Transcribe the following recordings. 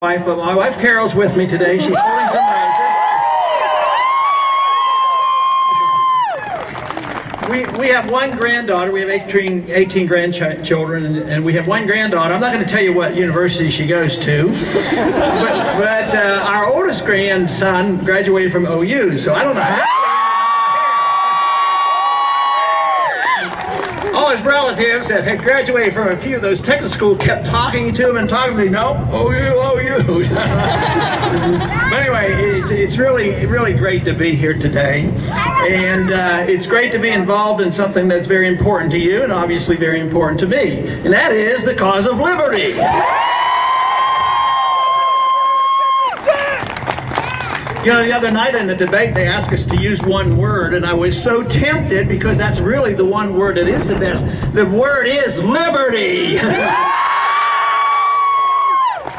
My wife Carol's with me today. She's holding some roses. We have one granddaughter. We have 18 grandchildren, and we have one granddaughter. I'm not going to tell you what university she goes to, but our oldest grandson graduated from OU, so I don't know how. All his relatives that had graduated from a few of those Texas schools kept talking to him and talking to me. No, OU. But anyway, it's really great to be here today, and it's great to be involved in something that's very important to you and obviously very important to me, and that is the cause of liberty. You know, the other night in the debate, they asked us to use one word, and I was so tempted because that's really the one word that is the best. The word is liberty.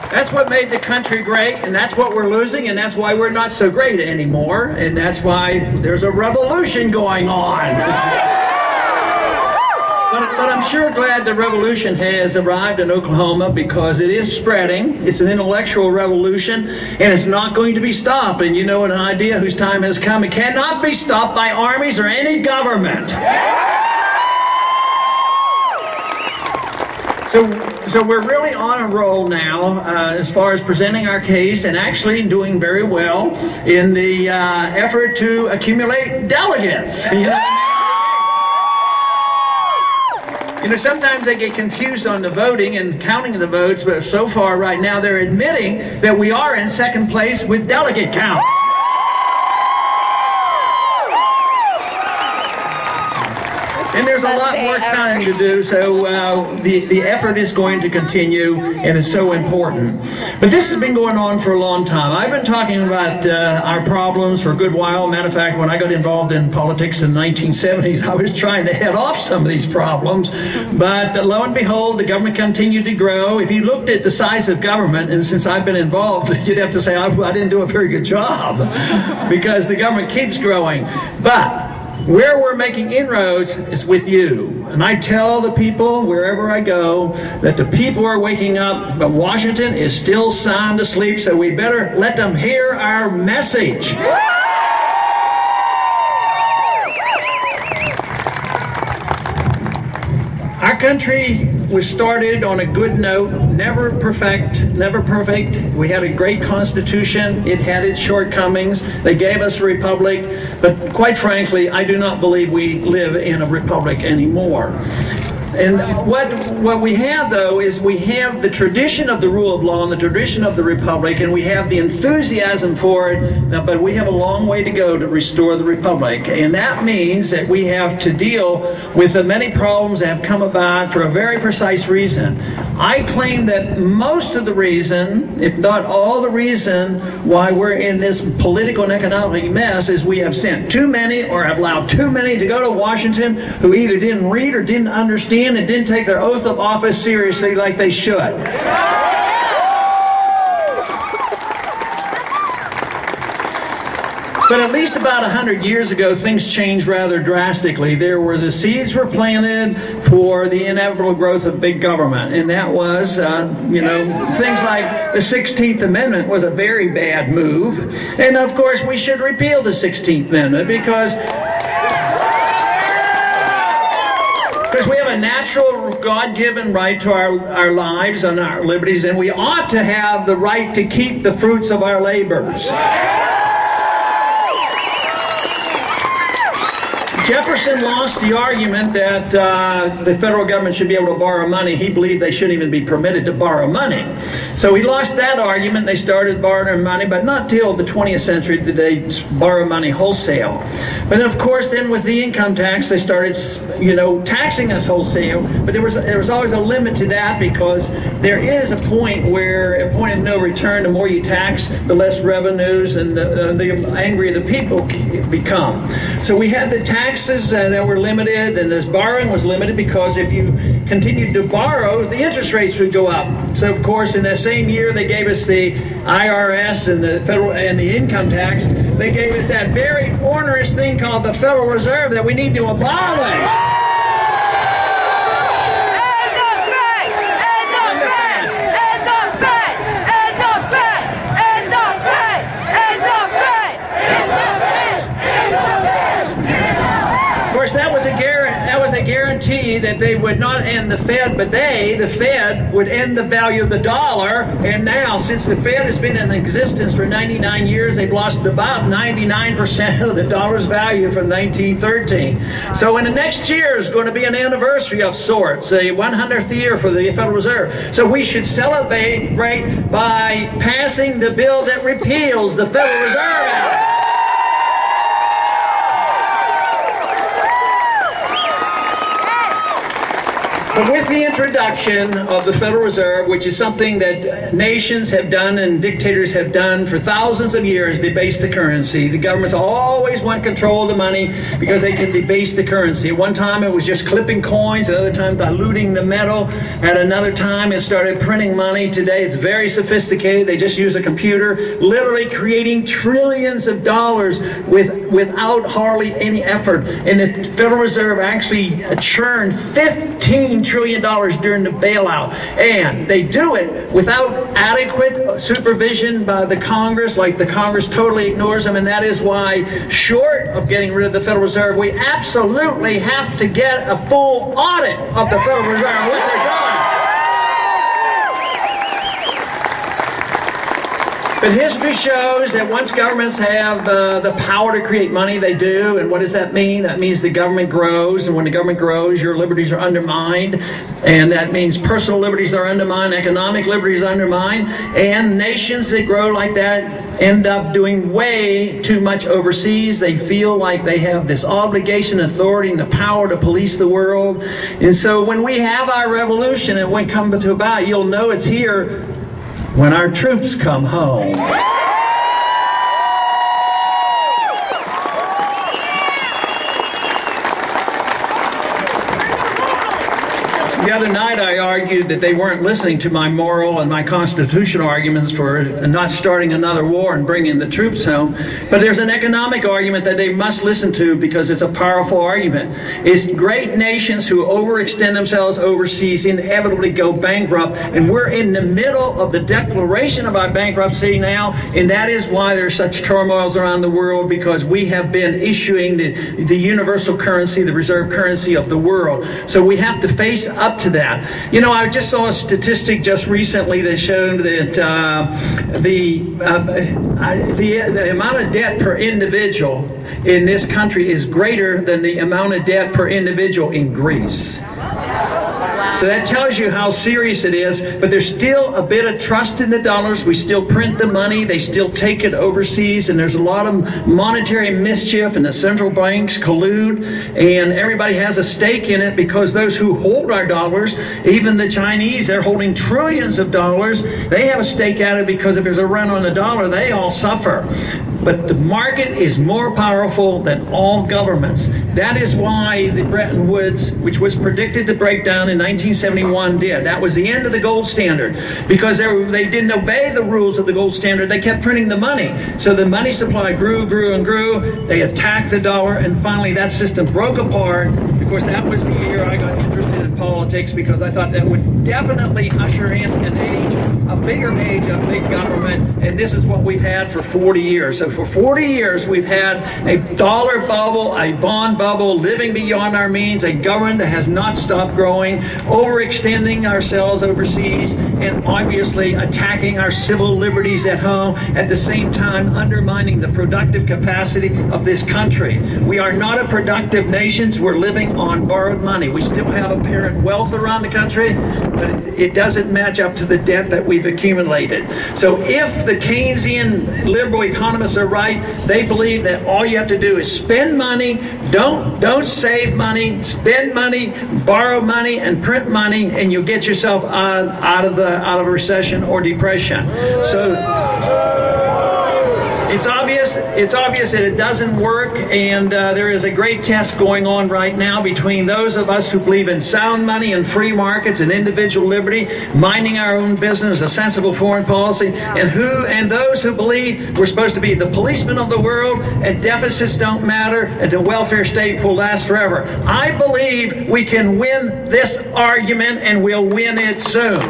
That's what made the country great, and that's what we're losing, and that's why we're not so great anymore, and that's why there's a revolution going on. But I'm sure glad the revolution has arrived in Oklahoma because it is spreading. It's an intellectual revolution, and it's not going to be stopped. And you know, an idea whose time has come, it cannot be stopped by armies or any government. So we're really on a roll now as far as presenting our case and actually doing very well in the effort to accumulate delegates. You know, sometimes they get confused on the voting and counting the votes, but so far right now they're admitting that we are in second place with delegate count. And there's a lot more counting to do, so the effort is going to continue, and it's so important. But this has been going on for a long time. I've been talking about our problems for a good while. Matter of fact, when I got involved in politics in the 1970s, I was trying to head off some of these problems. But lo and behold, the government continued to grow. If you looked at the size of government, and since I've been involved, you'd have to say I didn't do a very good job because the government keeps growing. But where we're making inroads is with you. And I tell the people wherever I go that the people are waking up, but Washington is still sound asleep, so we better let them hear our message. Our country was started on a good note, never perfect. We had a great constitution. It had its shortcomings. They gave us a republic, but quite frankly, I do not believe we live in a republic anymore. And what we have, though, is we have the tradition of the rule of law and the tradition of the republic, and we have the enthusiasm for it, but we have a long way to go to restore the republic. And that means that we have to deal with the many problems that have come about for a very precise reason. I claim that most of the reason, if not all the reason, why we're in this political and economic mess is we have sent too many or have allowed too many to go to Washington who either didn't read or didn't understand and didn't take their oath of office seriously like they should. But at least about 100 years ago, things changed rather drastically. The seeds were planted for the inevitable growth of big government, and that was, things like the 16th Amendment was a very bad move. And of course, we should repeal the 16th Amendment because we have a natural, God-given right to our lives and our liberties, and we ought to have the right to keep the fruits of our labors. Jefferson lost the argument that the federal government should be able to borrow money. He believed they shouldn't even be permitted to borrow money. So he lost that argument. They started borrowing money, but not till the 20th century did they borrow money wholesale. But then, of course, then with the income tax, they started, taxing us wholesale. But there was always a limit to that because there is a point of no return. The more you tax, the less revenues and the angrier the people become. So we had the taxes that were limited, and this borrowing was limited because if you continued to borrow, the interest rates would go up. So, of course, in that same year, they gave us the IRS and the federal and the income tax. They gave us that very onerous thing called the Federal Reserve that we need to abolish. that they would not end the Fed, but the Fed, would end the value of the dollar. And now, since the Fed has been in existence for 99 years, they've lost about 99% of the dollar's value from 1913. So in the next year is going to be an anniversary of sorts, a 100th year for the Federal Reserve. So we should celebrate by passing the bill that repeals the Federal Reserve Act. But with the introduction of the Federal Reserve, which is something that nations have done and dictators have done for thousands of years, debase the currency. The governments always want control of the money because they can debase the currency. At one time it was just clipping coins, another time diluting the metal, at another time it started printing money. Today it's very sophisticated. They just use a computer, literally creating trillions of dollars without hardly any effort. And the Federal Reserve actually churned $15 trillion during the bailout, and they do it without adequate supervision by the Congress. Like, the Congress totally ignores them, and that is why, short of getting rid of the Federal Reserve, we absolutely have to get a full audit of the Federal Reserve, what they're doing. But history shows that once governments have the power to create money, they do. And what does that mean? That means the government grows. And when the government grows, your liberties are undermined. And that means personal liberties are undermined, economic liberties are undermined. And nations that grow like that end up doing way too much overseas. They feel like they have this obligation, authority, and the power to police the world. And so when we have our revolution and when it comes to about, you'll know it's here when our troops come home. The other night I argued that they weren't listening to my moral and my constitutional arguments for not starting another war and bringing the troops home. But there's an economic argument that they must listen to because it's a powerful argument. It's great nations who overextend themselves overseas inevitably go bankrupt, and we're in the middle of the declaration of our bankruptcy now, and that is why there's such turmoils around the world, because we have been issuing the universal currency, the reserve currency of the world. So we have to face up to that. You know, I just saw a statistic just recently that showed that the amount of debt per individual in this country is greater than the amount of debt per individual in Greece. So that tells you how serious it is, but there's still a bit of trust in the dollars. We still print the money. They still take it overseas, and there's a lot of monetary mischief, and the central banks collude, and everybody has a stake in it because those who hold our dollars, even the Chinese, they're holding trillions of dollars. They have a stake at it because if there's a run on the dollar, they all suffer. But the market is more powerful than all governments. That is why the Bretton Woods, which was predicted to break down in 1971, did. That was the end of the gold standard because they didn't obey the rules of the gold standard. They kept printing the money. So the money supply grew and grew. They attacked the dollar, and finally that system broke apart. Of course, that was the year I got interested in politics because I thought that would definitely usher in an age, a bigger age of big government, and this is what we've had for 40 years. So for 40 years, we've had a dollar bubble, a bond bubble, living beyond our means, a government that has not stopped growing, overextending ourselves overseas, and obviously attacking our civil liberties at home, at the same time undermining the productive capacity of this country. We are not a productive nation. We're living on borrowed money. We still have apparent wealth around the country, but it doesn't match up to the debt that we've accumulated. So if the Keynesian liberal economists are right, they believe that all you have to do is spend money, don't save money, spend money, borrow money, and print money, and you'll get yourself out of a recession or depression. So it's obvious that it doesn't work, and there is a great test going on right now between those of us who believe in sound money and free markets and individual liberty, minding our own business, a sensible foreign policy, and those who believe we're supposed to be the policemen of the world and deficits don't matter and the welfare state will last forever. I believe we can win this argument, and we'll win it soon.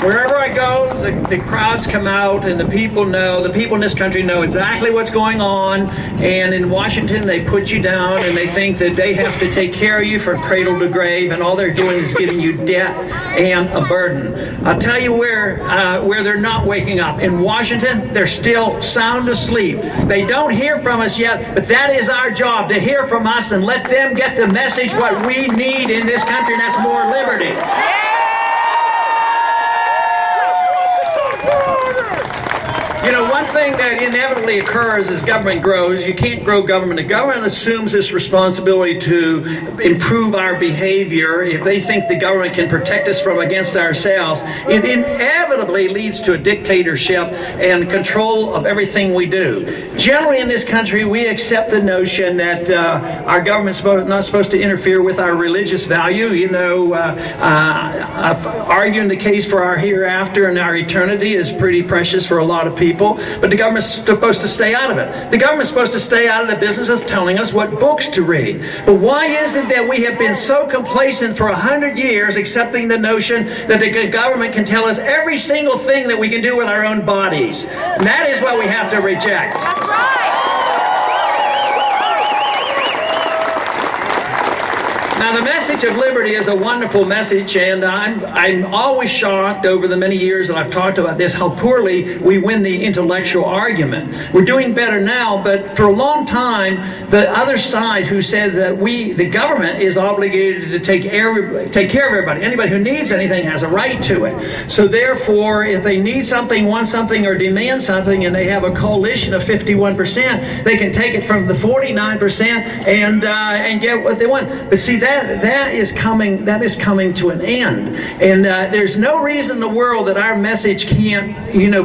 Wherever I go, the crowds come out, and the people in this country know exactly what's going on. And in Washington, they put you down, and they think that they have to take care of you from cradle to grave, and all they're doing is giving you debt and a burden. I'll tell you where they're not waking up. In Washington, they're still sound asleep. They don't hear from us yet, but that is our job, to hear from us and let them get the message what we need in this country, and that's more liberty. You know, one thing that inevitably occurs as government grows, you can't grow government. The government assumes this responsibility to improve our behavior. If they think the government can protect us from against ourselves, it inevitably leads to a dictatorship and control of everything we do. Generally in this country, we accept the notion that our government's not supposed to interfere with our religious value. You know, arguing the case for our hereafter and our eternity is pretty precious for a lot of people. But the government's supposed to stay out of it. The government's supposed to stay out of the business of telling us what books to read. But why is it that we have been so complacent for 100 years, accepting the notion that the government can tell us every single thing that we can do with our own bodies? And that is what we have to reject. That's right. Now, the message of liberty is a wonderful message, and I'm always shocked over the many years that I've talked about this, how poorly we win the intellectual argument. We're doing better now, but for a long time, the other side who said that the government is obligated to take care of everybody. Anybody who needs anything has a right to it. So therefore, if they need something, want something, or demand something, and they have a coalition of 51%, they can take it from the 49% and get what they want. But see, that is coming to an end, and there's no reason in the world that our message can't,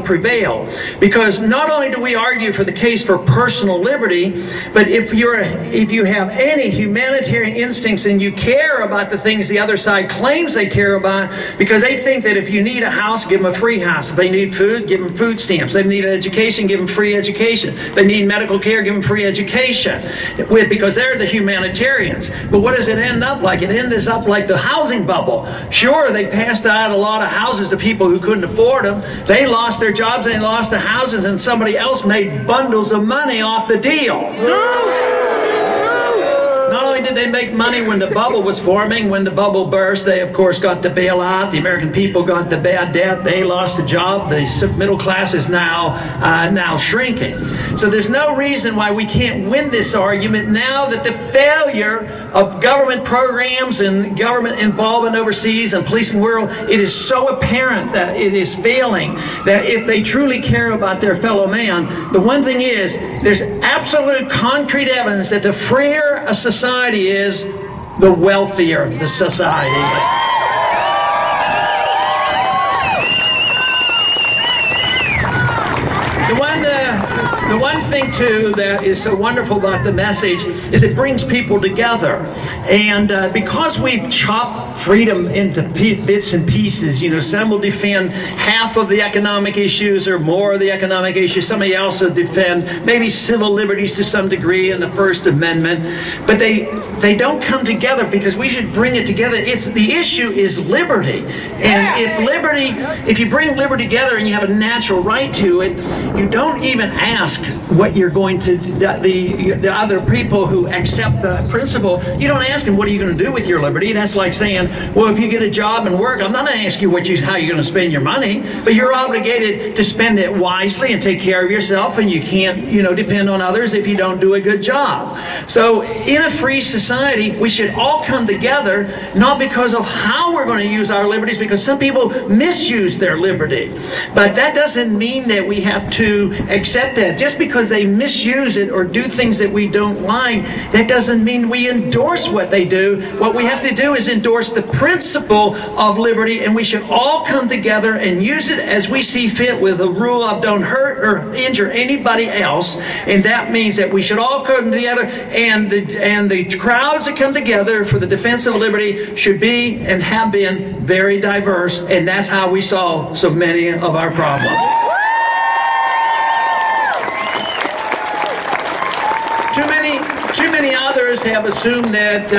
prevail. Because not only do we argue for the case for personal liberty, but if you have any humanitarian instincts and you care about the things the other side claims they care about, because they think that if you need a house, give them a free house. If they need food, give them food stamps. They need education, give them free education. If they need medical care, give them free education. Because they're the humanitarians. But what does it end up like? It ends up like the housing bubble. Sure, they passed out a lot of houses to people who couldn't afford them. They lost their jobs, they lost the houses, and somebody else made bundles of money off the deal. Not only did they make money when the bubble was forming, when the bubble burst, they of course got the bailout. The American people got the bad debt. They lost a job. The middle class is now shrinking. So there's no reason why we can't win this argument now that the failure of government programs and government involvement overseas and policing the world, it is so apparent that it is failing, that if they truly care about their fellow man, the one thing is, there's absolute concrete evidence that the freer a society is, the wealthier the society. The one thing, too, that is so wonderful about the message is it brings people together. And because we've chopped freedom into bits and pieces, some will defend half of the economic issues or more of the economic issues. Somebody else will defend maybe civil liberties to some degree in the First Amendment. But they don't come together because we should bring it together. The issue is liberty. And if you bring liberty together and you have a natural right to it, you don't even ask what you're going to, the other people who accept the principle, you don't ask them, what are you going to do with your liberty? That's like saying, well, if you get a job and work, I'm not going to ask you how you're going to spend your money, but you're obligated to spend it wisely and take care of yourself, and you can't, depend on others if you don't do a good job. So in a free society, we should all come together, not because of how we're going to use our liberties, because some people misuse their liberty. But that doesn't mean that we have to accept that. Just because they misuse it or do things that we don't like, that doesn't mean we endorse what they do. What we have to do is endorse the principle of liberty, and we should all come together and use it as we see fit with the rule of don't hurt or injure anybody else. And that means that we should all come together, and the crowds that come together for the defense of liberty should be and have been very diverse, and that's how we solve so many of our problems. Too many other others have assumed that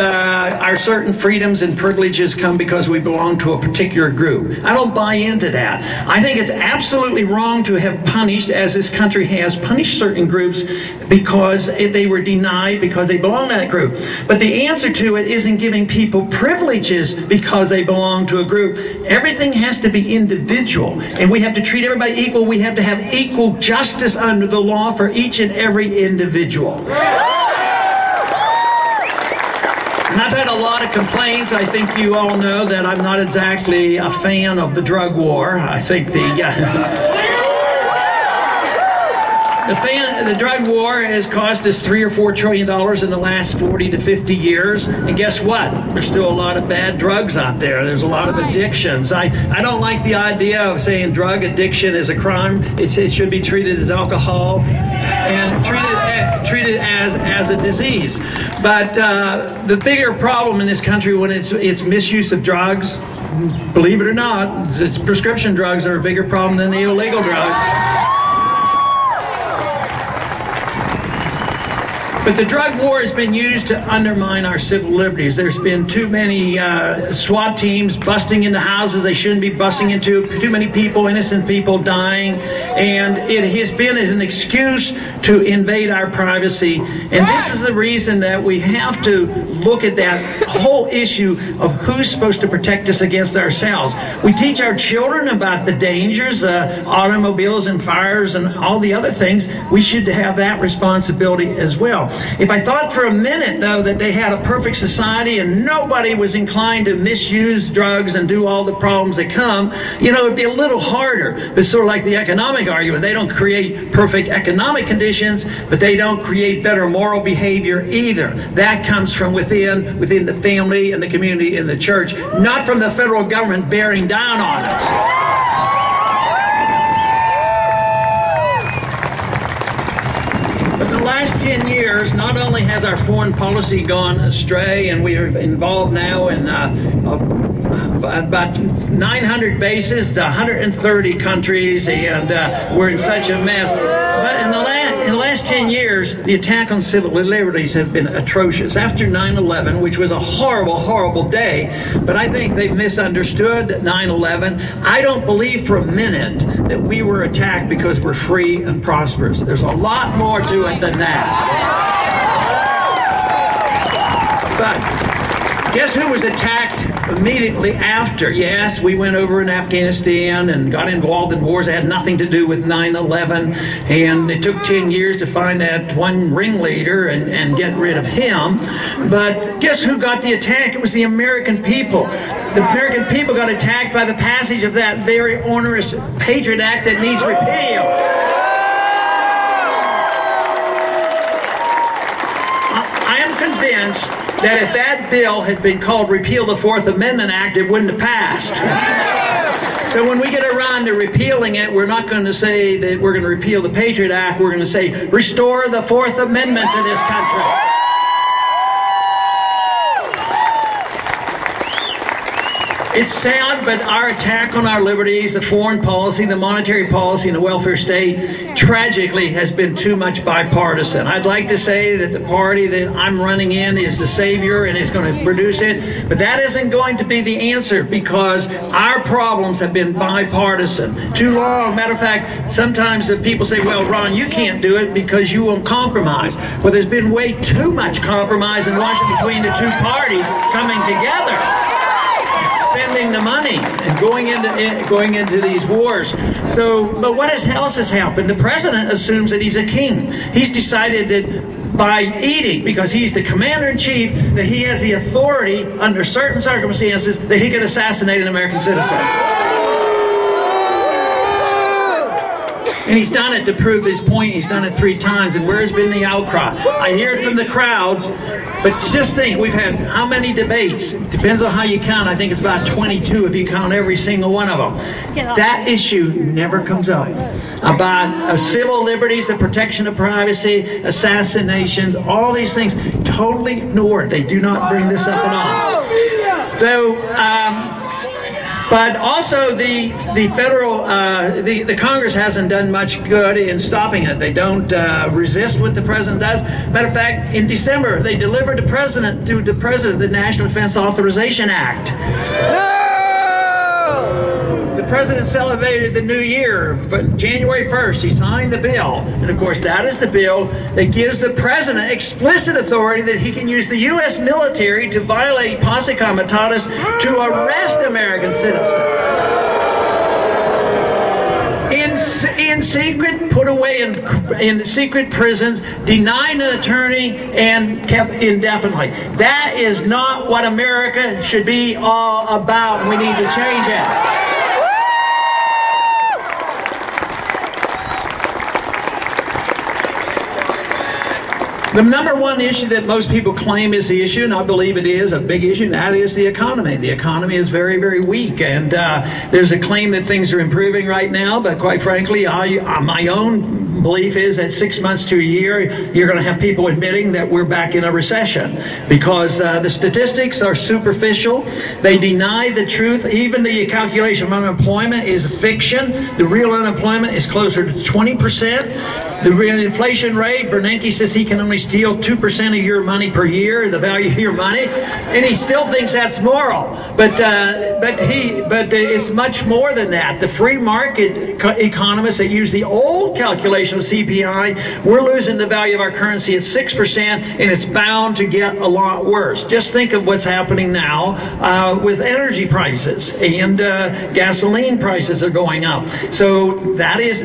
our certain freedoms and privileges come because we belong to a particular group. I don't buy into that. I think it's absolutely wrong to have punished, as this country has punished certain groups because they were denied because they belong to that group. But the answer to it isn't giving people privileges because they belong to a group. Everything has to be individual, and we have to treat everybody equal. We have to have equal justice under the law for each and every individual. And I've had a lot of complaints. I think you all know that I'm not exactly a fan of the drug war. I think the drug war has cost us $3 or $4 trillion in the last 40 to 50 years. And guess what? There's still a lot of bad drugs out there. There's a lot of addictions. I don't like the idea of saying drug addiction is a crime. It should be treated as alcohol and treated as a disease. But the bigger problem in this country when it's misuse of drugs, believe it or not, it's prescription drugs are a bigger problem than the illegal drugs. But the drug war has been used to undermine our civil liberties. There's been too many SWAT teams busting into houses they shouldn't be busting into, too many people, innocent people dying, and it has been as an excuse to invade our privacy. And this is the reason that we have to look at that whole issue of who's supposed to protect us against ourselves. We teach our children about the dangers, automobiles and fires and all the other things. We should have that responsibility as well. If I thought for a minute, though, that they had a perfect society and nobody was inclined to misuse drugs and do all the problems that come, you know, it'd be a little harder. It's sort of like the economic argument. They don't create perfect economic conditions, but they don't create better moral behavior either. That comes from within the family and the community and the church, not from the federal government bearing down on us. But in the last 10 years, not only has our foreign policy gone astray, and we are involved now in about 900 bases to 130 countries, and we're in such a mess. But in the last 10 years, the attack on civil liberties have been atrocious. After 9/11, which was a horrible, horrible day, but I think they've misunderstood 9/11. I don't believe for a minute that we were attacked because we're free and prosperous. There's a lot more to it than that. But guess who was attacked immediately after? Yes, we went over in Afghanistan and got involved in wars that had nothing to do with 9/11, and it took 10 years to find that one ringleader and get rid of him. But guess who got the attack? It was the American people. The American people got attacked by the passage of that very onerous Patriot Act that needs repeal. I am convinced that if that bill had been called Repeal the Fourth Amendment Act, it wouldn't have passed. So when we get around to repealing it, we're not going to say that we're going to repeal the Patriot Act. We're going to say, restore the Fourth Amendment to this country. It's sad, but our attack on our liberties, the foreign policy, the monetary policy, and the welfare state, tragically has been too much bipartisan. I'd like to say that the party that I'm running in is the savior and is going to produce it, but that isn't going to be the answer because our problems have been bipartisan. Too long. Matter of fact, sometimes people say, well, Ron, you can't do it because you won't compromise. Well, there's been way too much compromise in Washington between the two parties coming together. Spending the money and going into these wars. So, but what else has happened? The president assumes that he's a king. He's decided that by edict, because he's the commander-in-chief, that he has the authority under certain circumstances that he can assassinate an American citizen. And he's done it to prove his point. He's done it 3 times. And where's been the outcry? I hear it from the crowds. But just think, we've had how many debates? Depends on how you count. I think it's about 22 if you count every single one of them. That issue never comes up. About civil liberties, the protection of privacy, assassinations, all these things, totally ignored. They do not bring this up at all. So, But also the federal, the Congress hasn't done much good in stopping it. They don't resist what the president does. Matter of fact, in December, they delivered to the president the National Defense Authorization Act. The president celebrated the new year, but January 1st, he signed the bill. And of course, that is the bill that gives the president explicit authority that he can use the U.S. military to violate posse comitatus to arrest American citizens. In secret, put away in secret prisons, denied an attorney, and kept indefinitely. That is not what America should be all about. We need to change it. The number one issue that most people claim is the issue, and I believe it is a big issue, and that is the economy. The economy is very, very weak, and there's a claim that things are improving right now, but quite frankly, my own belief is that 6 months to a year, you're going to have people admitting that we're back in a recession, because the statistics are superficial. They deny the truth. Even the calculation of unemployment is fiction. The real unemployment is closer to 20%. The real inflation rate, Bernanke says he can only steal 2% of your money per year, the value of your money, and he still thinks that's moral. But it's much more than that. The free market economists that use the old calculation of CPI, we're losing the value of our currency at 6%, and it's bound to get a lot worse. Just think of what's happening now with energy prices, and gasoline prices are going up. So that is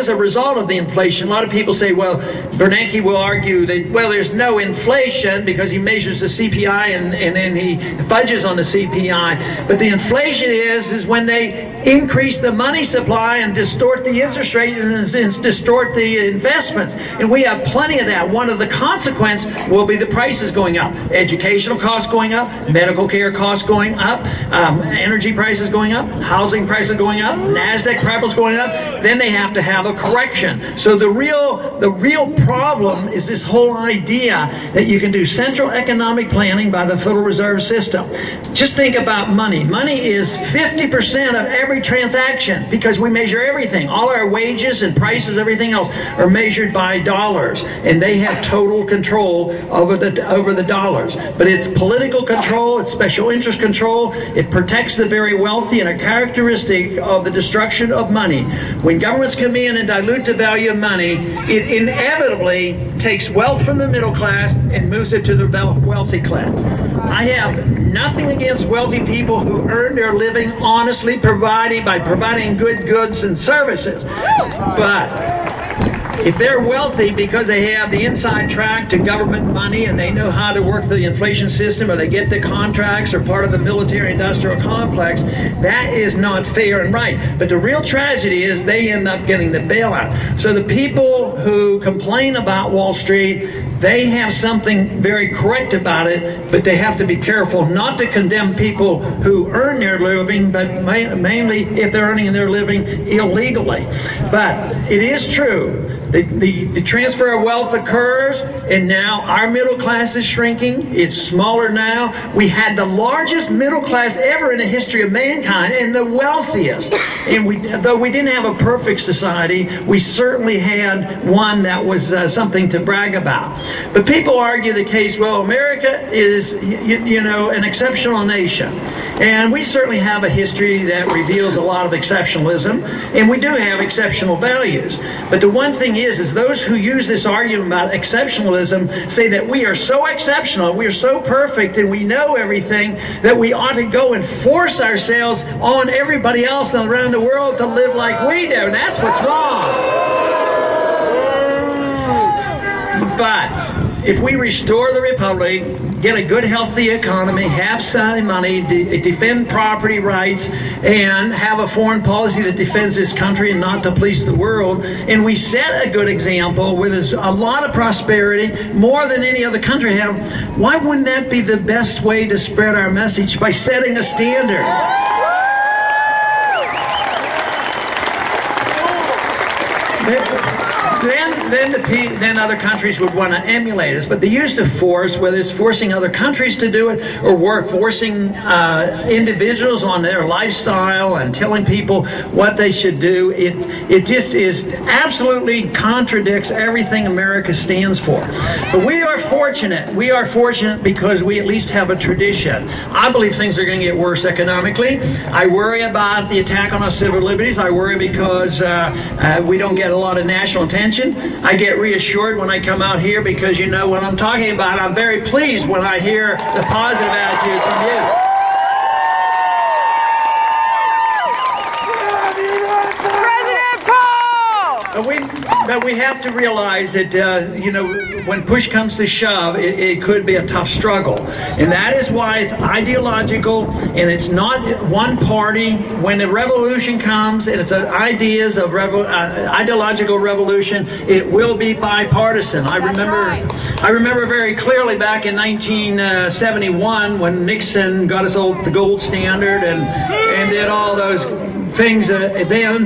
a result of the inflation. A lot of people say, well, Bernanke will argue that, well, there's no inflation because he measures the CPI and then he fudges on the CPI. But the inflation is when they increase the money supply and distort the interest rate and distort the investments. And we have plenty of that. One of the consequences will be the prices going up. Educational costs going up, medical care costs going up, energy prices going up, housing prices going up, NASDAQ prices going up. Then they have to have a correction. So the real problem is this whole idea that you can do central economic planning by the Federal Reserve System. Just think about money. Money is 50% of every transaction because we measure everything. All our wages and prices, everything else, are measured by dollars, and they have total control over the dollars. But it's political control, it's special interest control, it protects the very wealthy, and a characteristic of the destruction of money. When governments come in and dilute the value of money, it inevitably takes wealth from the middle class and moves it to the wealthy class. I have nothing against wealthy people who earn their living honestly by providing good goods and services. But if they're wealthy because they have the inside track to government money and they know how to work the inflation system, or they get the contracts or part of the military-industrial complex, that is not fair and right. But the real tragedy is they end up getting the bailout. So the people who complain about Wall Street, they have something very correct about it, but they have to be careful not to condemn people who earn their living, but mainly if they're earning their living illegally. But it is true. The transfer of wealth occurs, and now our middle class is shrinking. It's smaller now. We had the largest middle class ever in the history of mankind, and the wealthiest. And though we didn't have a perfect society, we certainly had one that was something to brag about. But people argue the case, well, America is, an exceptional nation. And we certainly have a history that reveals a lot of exceptionalism, and we do have exceptional values. But the one thing is those who use this argument about exceptionalism say that we are so exceptional, we are so perfect, and we know everything that we ought to go and force ourselves on everybody else around the world to live like we do. And that's what's wrong. But if we restore the republic, get a good, healthy economy, have some money, defend property rights, and have a foreign policy that defends this country and not to police the world, and we set a good example where there's a lot of prosperity, more than any other country have, why wouldn't that be the best way to spread our message? By setting a standard. then other countries would want to emulate us. But the use of force, whether it's forcing other countries to do it or forcing individuals on their lifestyle and telling people what they should do, it just is absolutely contradicts everything America stands for. But we are fortunate. We are fortunate because we at least have a tradition. I believe things are going to get worse economically. I worry about the attack on our civil liberties. I worry because we don't get a lot of national attention. I get reassured when I come out here because you know what I'm talking about. I'm very pleased when I hear the positive attitude from you. But we have to realize that, you know, when push comes to shove, it could be a tough struggle. And that is why it's ideological, and it's not one party. When the revolution comes, and it's ideas of ideological revolution, it will be bipartisan. I remember very clearly back in 1971 when Nixon got us the gold standard and did all those things. Then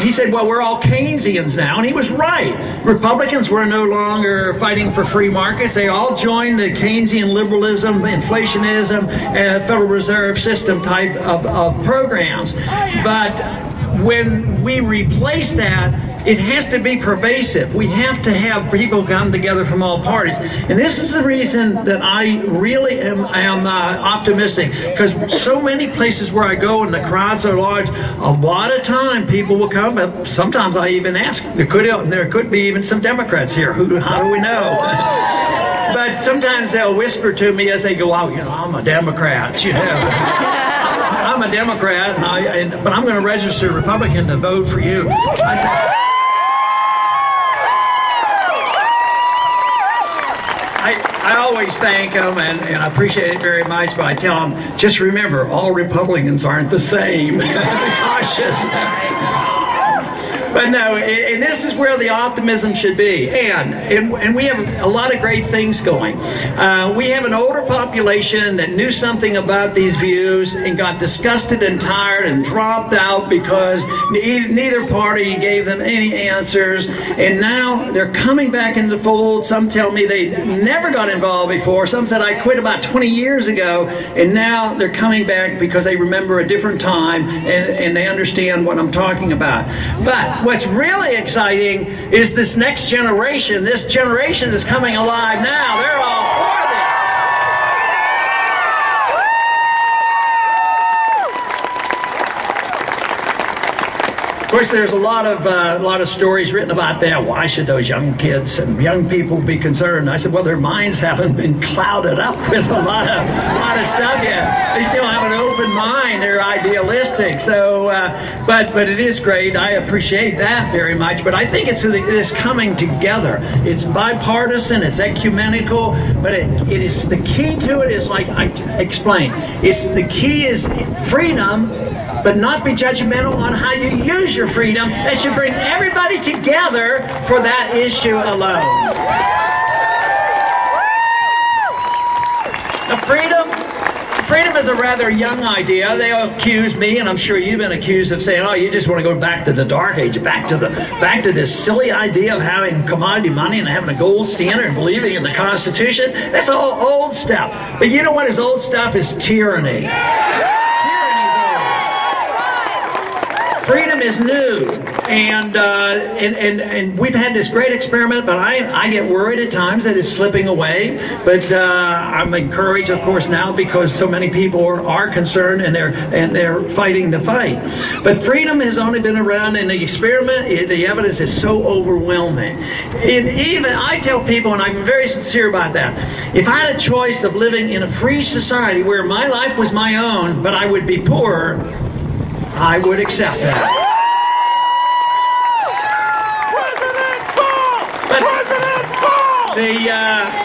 he said, well, we're all Keynesians now, and he was right. Republicans were no longer fighting for free markets. They all joined the Keynesian liberalism, inflationism, Federal Reserve System type of programs. But when we replace that, it has to be pervasive. We have to have people come together from all parties. And this is the reason that I really am optimistic, because so many places where I go and the crowds are large, a lot of time people will come. Sometimes I even ask, there could be even some Democrats here. How do we know? But sometimes they'll whisper to me as they go out, you know, I'm a Democrat, you know. I'm a Democrat, but I'm going to register Republican to vote for you. I always thank them, and I appreciate it very much, but I tell them, just remember, all Republicans aren't the same. Be cautious. But no, and this is where the optimism should be. And we have a lot of great things going. We have an older population that knew something about these views and got disgusted and tired and dropped out because neither party gave them any answers. And now they're coming back into the fold. Some tell me they never got involved before. Some said I quit about 20 years ago. And now they're coming back because they remember a different time and they understand what I'm talking about. But what's really exciting is this next generation. This generation is coming alive now. They're all for this. Of course, there's a lot of stories written about that. Why should those young kids and young people be concerned? I said, well, their minds haven't been clouded up with a lot of stuff yet. They still have an open mind. They're idealistic. So, but it is great. I appreciate that very much. But I think it's coming together. It's bipartisan. It's ecumenical. But it is the key to it is like I explained. The key is freedom, but not be judgmental on how you use your freedom. That should bring everybody together for that issue alone. Now, freedom is a rather young idea. They accuse me, and I'm sure you've been accused of saying, "Oh, you just want to go back to the dark age, back to this silly idea of having commodity money and having a gold standard and believing in the Constitution." That's all old stuff. But you know what is old stuff? Is tyranny. Freedom is new, and we've had this great experiment, but I get worried at times that it's slipping away. But I'm encouraged, of course, now because so many people are concerned and they're fighting the fight. But freedom has only been around in the experiment. The evidence is so overwhelming. Even I tell people, and I'm very sincere about that, if I had a choice of living in a free society where my life was my own, but I would be poor, I would accept that.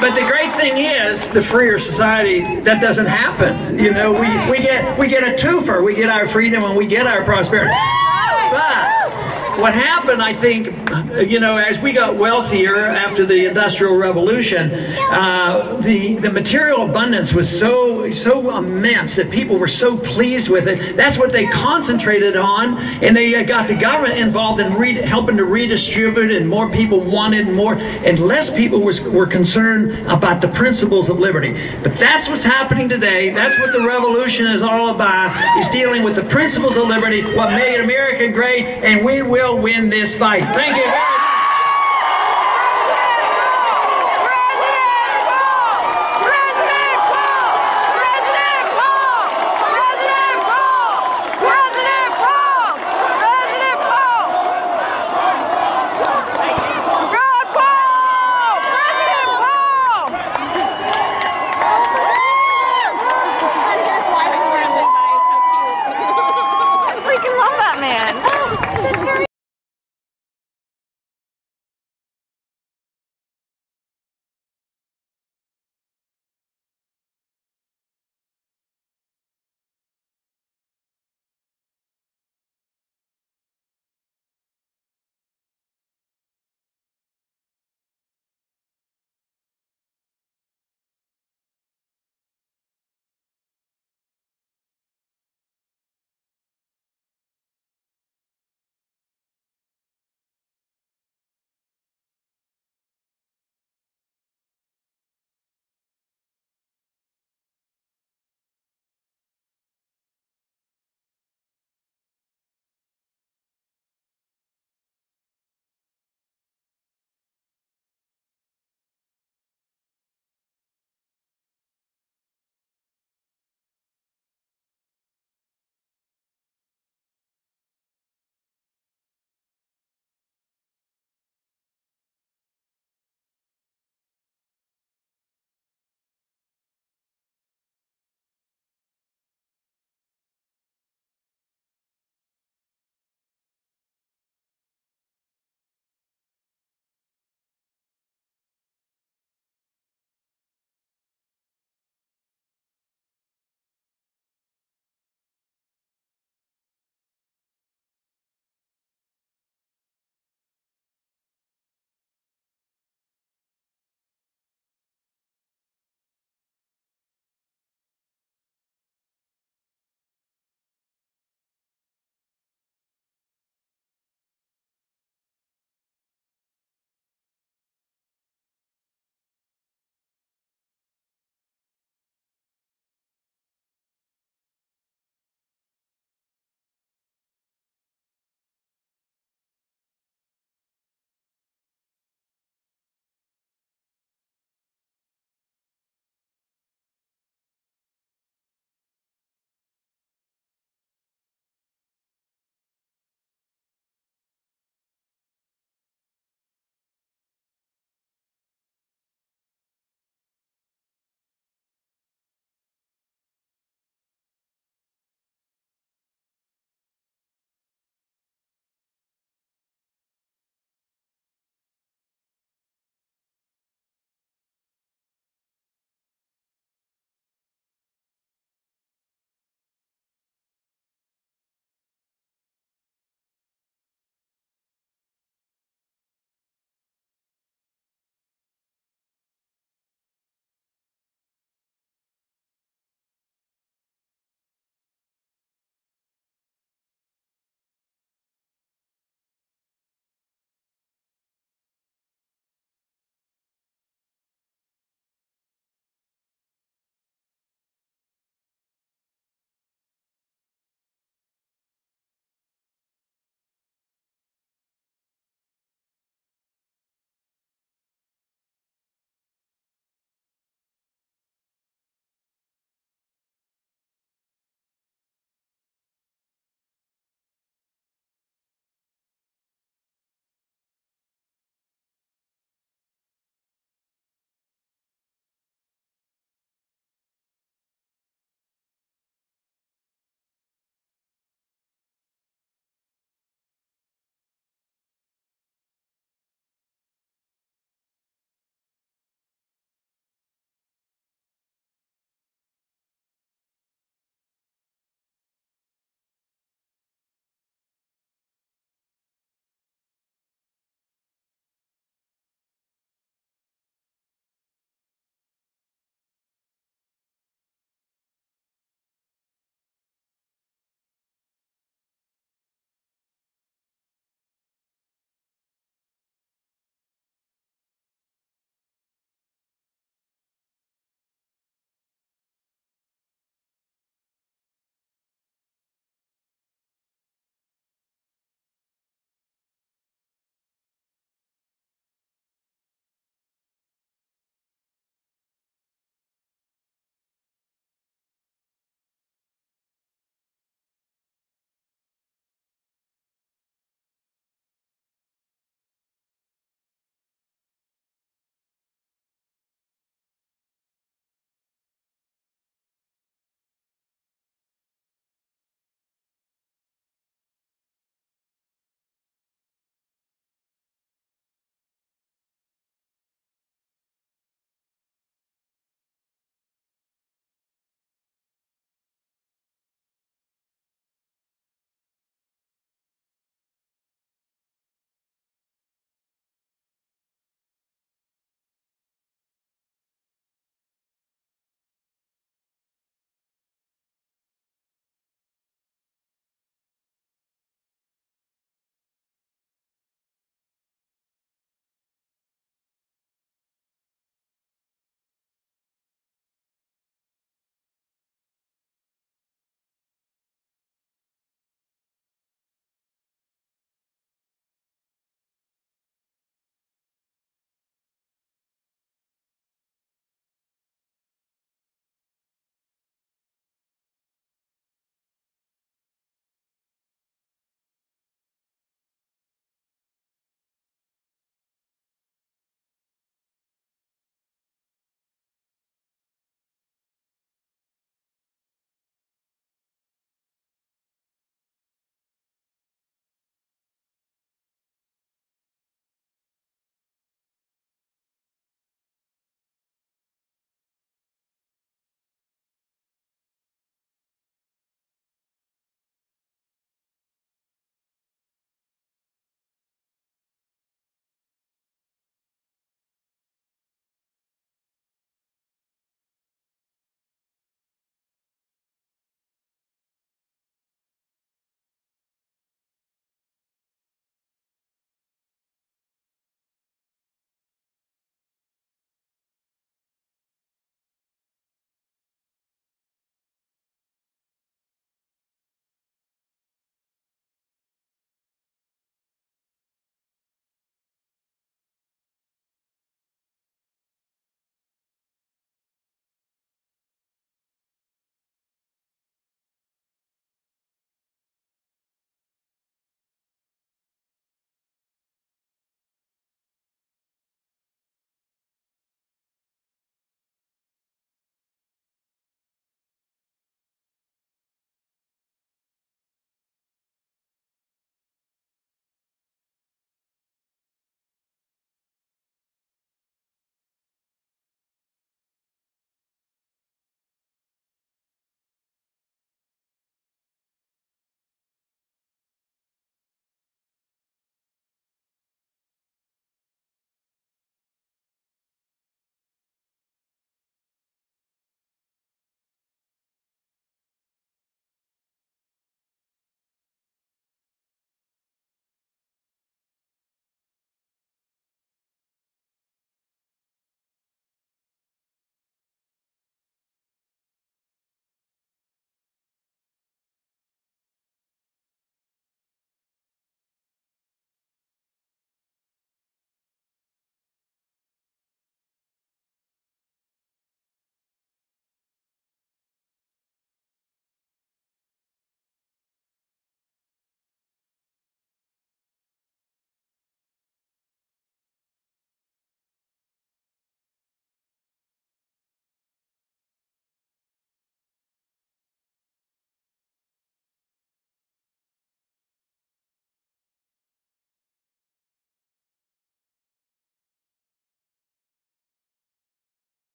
But the great thing is, the freer society, that doesn't happen. You know, we get a twofer. We get our freedom and we get our prosperity. what happened, I think, you know, as we got wealthier after the Industrial Revolution, the material abundance was so immense that people were so pleased with it. That's what they concentrated on, and they got the government involved in helping to redistribute, and more people wanted more, and less people were concerned about the principles of liberty. But that's what's happening today. That's what the revolution is all about, is dealing with the principles of liberty, what made America great, and we will win this fight. Thank you very much.